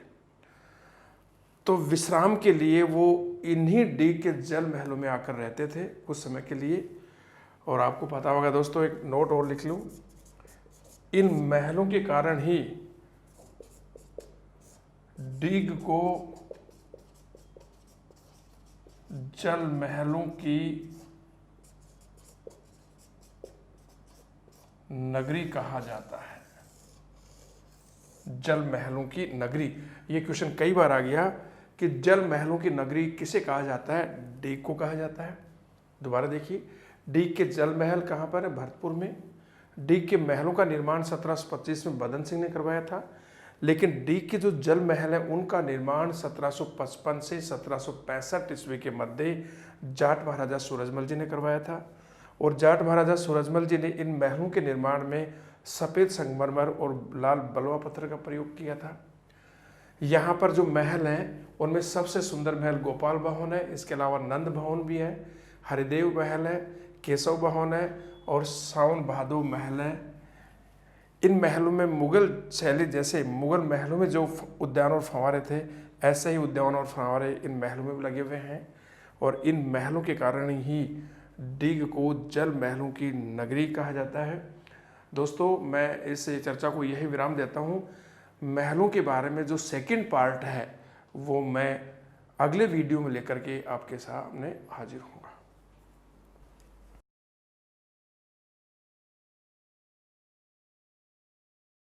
तो विश्राम के लिए वो इन्हीं डीग के जल महलों में आकर रहते थे कुछ समय के लिए। और आपको पता होगा दोस्तों, एक नोट और लिख लूँ, इन महलों के कारण ही डीग को जल महलों की नगरी कहा जाता है। जल महलों की नगरी, ये क्वेश्चन कई बार आ गया कि जल महलों की नगरी किसे कहा जाता है? डीग को कहा जाता है। दोबारा देखिए, डीग के जल महल कहाँ पर है? भरतपुर में। डीग के महलों का निर्माण 1725 में बदन सिंह ने करवाया था, लेकिन डीग के जो जल महल हैं उनका निर्माण 1755 से 1765 ईस्वी के मध्य जाट महाराजा सूरजमल जी ने करवाया था। और जाट महाराजा सूरजमल जी ने इन महलों के निर्माण में सफ़ेद संगमरमर और लाल बलुआ पत्थर का प्रयोग किया था। यहाँ पर जो महल हैं उनमें सबसे सुंदर महल गोपाल भवन है, इसके अलावा नंद भवन भी है, हरिदेव महल है, केशव भवन है और सावन बहादुर महल है। इन महलों में मुगल शैली, जैसे मुगल महलों में जो उद्यान और फंवारे थे, ऐसे ही उद्यान और फंवारे इन महलों में भी लगे हुए हैं। और इन महलों के कारण ही डीग को जल महलों की नगरी कहा जाता है। दोस्तों, मैं इस चर्चा को यही विराम देता हूँ। महलों के बारे में जो सेकंड पार्ट है वो मैं अगले वीडियो में लेकर के आपके सामने हाजिर हूँगा।